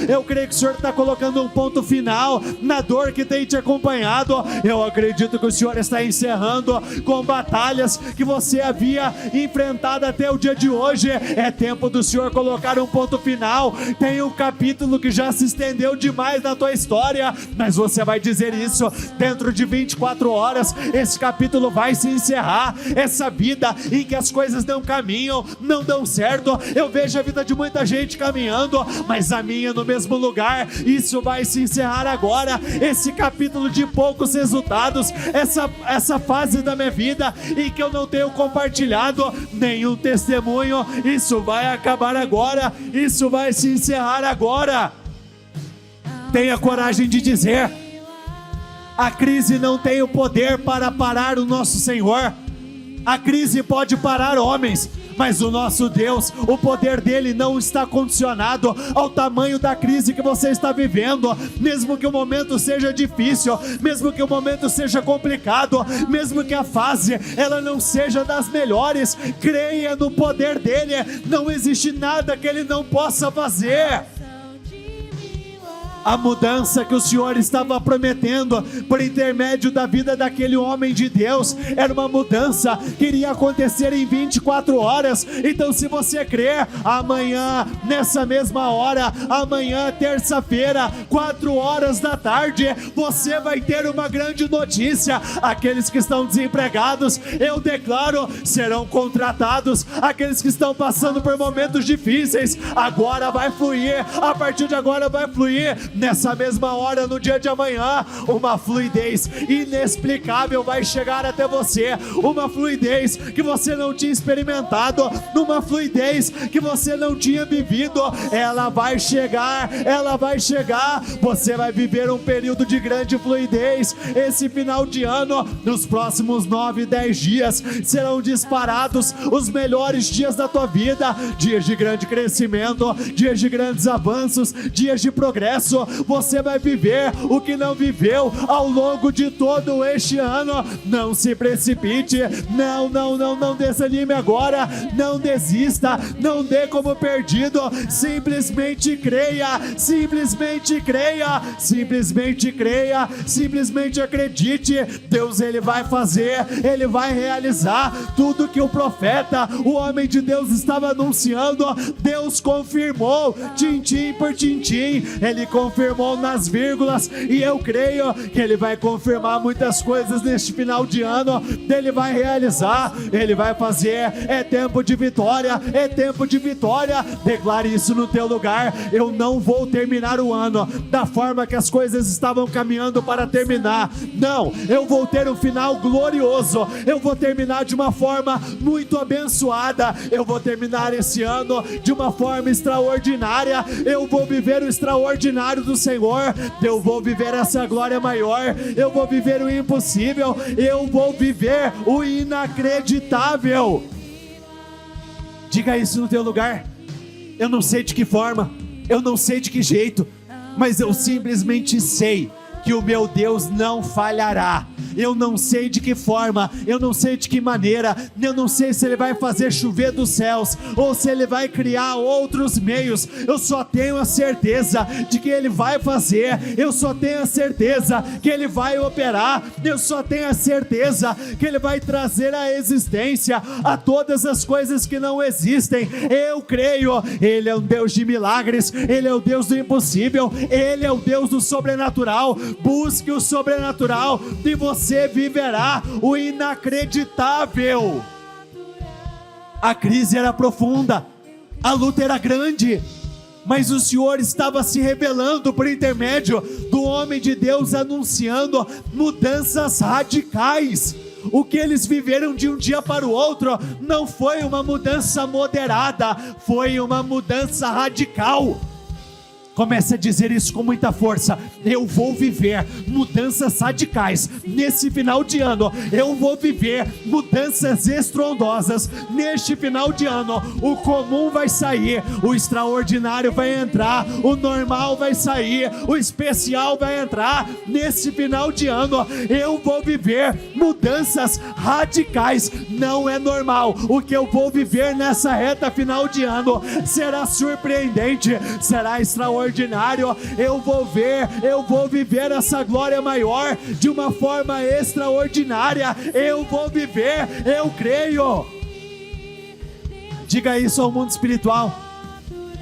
que o Senhor está colocando um ponto final na dor que tem te acompanhado. Eu acredito que o Senhor está encerrando com batalhas que você havia enfrentado até o dia de hoje. É tempo do Senhor colocar um ponto final. Tem um capítulo que já se estendeu demais na tua história, mas você vai dizer isso: dentro de 24 horas esse capítulo vai se encerrar. Essa vida em que as coisas não caminham, não dão certo, eu vejo a vida de muita gente caminhando, mas a minha no mesmo lugar. Isso vai se encerrar agora. Esse capítulo de poucos resultados, essa fase da minha vida em que eu não tenho compartilhado nenhum testemunho, isso vai acabar agora. Isso vai se encerrar agora. Tenha coragem de dizer: a crise não tem o poder para parar o nosso Senhor. A crise pode parar homens, mas o nosso Deus, o poder dele não está condicionado ao tamanho da crise que você está vivendo. Mesmo que o momento seja difícil, mesmo que o momento seja complicado, mesmo que a fase ela não seja das melhores, creia no poder dele. Não existe nada que ele não possa fazer.
A mudança que o Senhor estava prometendo por intermédio da vida daquele homem de Deus era uma mudança que iria acontecer em 24 horas. Então, se você crer, amanhã, nessa mesma hora, amanhã, terça-feira, 4 horas da tarde, você vai ter uma grande notícia. Aqueles que estão desempregados, eu declaro, serão contratados. Aqueles que estão passando por momentos difíceis, agora vai fluir. A partir de agora vai fluir. Nessa mesma hora, no dia de amanhã, uma fluidez inexplicável vai chegar até você, uma fluidez que você não tinha experimentado, uma fluidez que você não tinha vivido. Ela vai chegar, você vai viver um período de grande fluidez. Esse final de ano, nos próximos 9, 10 dias, serão disparados os melhores dias da tua vida, dias de grande crescimento, dias de grandes avanços, dias de progresso. Você vai viver o que não viveu ao longo de todo este ano. Não se precipite, não desanime agora, não desista, não dê como perdido, simplesmente creia, simplesmente acredite. Deus, Ele vai fazer, Ele vai realizar tudo que o profeta, o homem de Deus, estava anunciando. Deus confirmou, tintim por tintim, Ele confirmou nas vírgulas, e eu creio que Ele vai confirmar muitas coisas neste final de ano. Ele vai realizar, Ele vai fazer. É tempo de vitória, declare isso no teu lugar. Eu não vou terminar o ano da forma que as coisas estavam caminhando para terminar, não, eu vou ter um final glorioso, eu vou terminar de uma forma muito abençoada, eu vou terminar esse ano de uma forma extraordinária, eu vou viver o extraordinário do Senhor, eu vou viver essa glória maior, eu vou viver o impossível, eu vou viver o inacreditável. Diga isso no teu lugar. Eu não sei de que forma, eu não sei de que jeito, mas eu simplesmente sei que o meu Deus não falhará. Eu não sei de que forma, eu não sei de que maneira, eu não sei se Ele vai fazer chover dos céus, ou se Ele vai criar outros meios. Eu só tenho a certeza de que Ele vai fazer, eu só tenho a certeza que Ele vai operar, eu só tenho a certeza que Ele vai trazer à existência a todas as coisas que não existem. Eu creio, Ele é um Deus de milagres, Ele é o Deus do impossível, Ele é o Deus do sobrenatural. Busque o sobrenatural e você viverá o inacreditável. A crise era profunda, a luta era grande, mas o Senhor estava se revelando por intermédio do homem de Deus, anunciando mudanças radicais. O que eles viveram de um dia para o outro não foi uma mudança moderada, foi uma mudança radical. Comece a dizer isso com muita força. Eu vou viver mudanças radicais nesse final de ano. Eu vou viver mudanças estrondosas neste final de ano. O comum vai sair, o extraordinário vai entrar, o normal vai sair, o especial vai entrar. Nesse final de ano eu vou viver mudanças radicais. Não é normal. O que eu vou viver nessa reta final de ano será surpreendente, será extraordinário. Eu vou viver essa glória maior de uma forma extraordinária. Eu vou viver, eu creio. Diga isso ao mundo espiritual.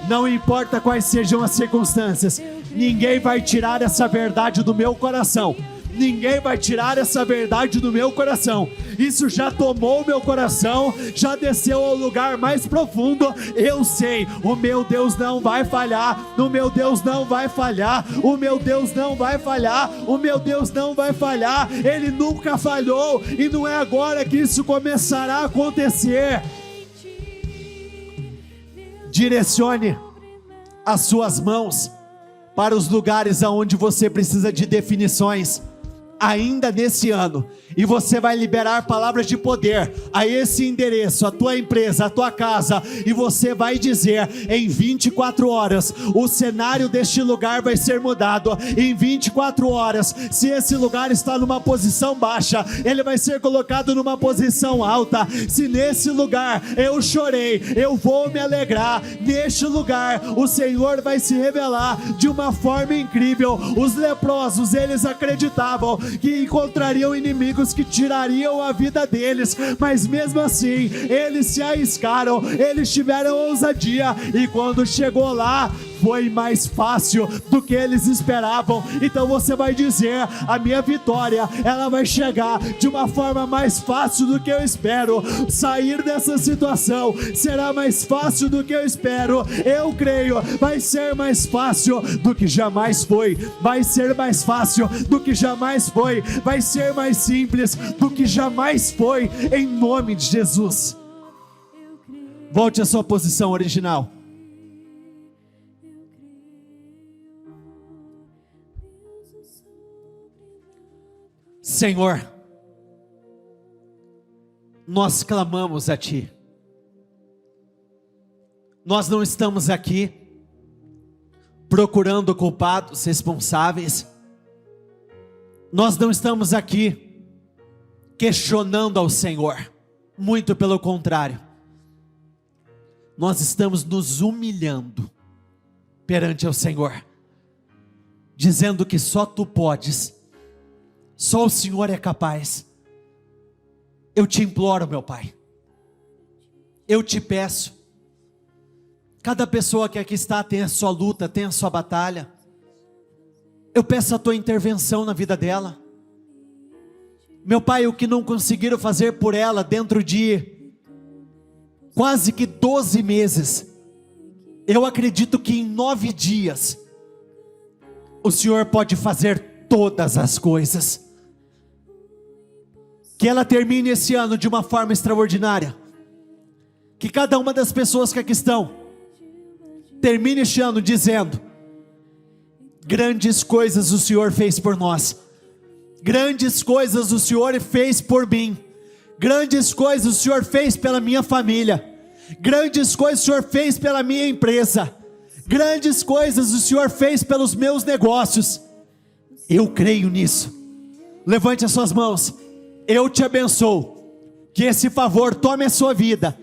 Não importa quais sejam as circunstâncias, ninguém vai tirar essa verdade do meu coração. Ninguém vai tirar essa verdade do meu coração. Isso já tomou meu coração, já desceu ao lugar mais profundo. Eu sei, o meu Deus não vai falhar, o meu Deus não vai falhar, o meu Deus não vai falhar, o meu Deus não vai falhar. Ele nunca falhou, e não é agora que isso começará a acontecer. Direcione as suas mãos para os lugares aonde você precisa de definições. ainda nesse ano, e você vai liberar palavras de poder a esse endereço, a tua empresa, a tua casa, e você vai dizer: em 24 horas o cenário deste lugar vai ser mudado. Em 24 horas, se esse lugar está numa posição baixa, ele vai ser colocado numa posição alta. Se nesse lugar eu chorei, eu vou me alegrar. Neste lugar o Senhor vai se revelar de uma forma incrível. Os leprosos, eles acreditavam que encontrariam inimigos que tirariam a vida deles, mas mesmo assim eles se arriscaram, eles tiveram ousadia, e quando chegou lá foi mais fácil do que eles esperavam. Então você vai dizer: a minha vitória, ela vai chegar de uma forma mais fácil do que eu espero. Sair dessa situação será mais fácil do que eu espero. Eu creio, vai ser mais fácil do que jamais foi. Vai ser mais fácil do que jamais foi. Vai ser mais simples do que jamais foi, em nome de Jesus. Volte à sua posição original. Senhor, nós clamamos a Ti. Nós não estamos aqui procurando culpados, responsáveis. Nós não estamos aqui questionando ao Senhor. Muito pelo contrário. Nós estamos nos humilhando perante ao Senhor, dizendo que só Tu podes. Só o Senhor é capaz. Eu te imploro, meu Pai. Eu te peço. Cada pessoa que aqui está tem a sua luta, tem a sua batalha. Eu peço a Tua intervenção na vida dela. Meu Pai, o que não conseguiram fazer por ela dentro de quase que 12 meses, eu acredito que em 9 dias, o Senhor pode fazer todas as coisas. Que ela termine esse ano de uma forma extraordinária. Que cada uma das pessoas que aqui estão termine este ano dizendo: grandes coisas o Senhor fez por nós. Grandes coisas o Senhor fez por mim. Grandes coisas o Senhor fez pela minha família. Grandes coisas o Senhor fez pela minha empresa. Grandes coisas o Senhor fez pelos meus negócios. Eu creio nisso. Levante as suas mãos. Eu te abençoo, que esse favor tome a sua vida,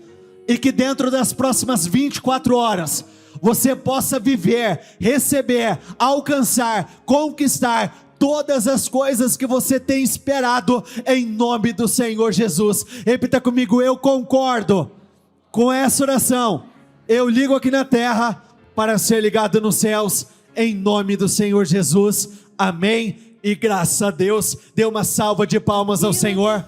e que dentro das próximas 24 horas, você possa viver, receber, alcançar, conquistar todas as coisas que você tem esperado, em nome do Senhor Jesus. Repita comigo: eu concordo com essa oração. Eu ligo aqui na terra para ser ligado nos céus, em nome do Senhor Jesus. Amém. E graças a Deus, dê uma salva de palmas ao Senhor.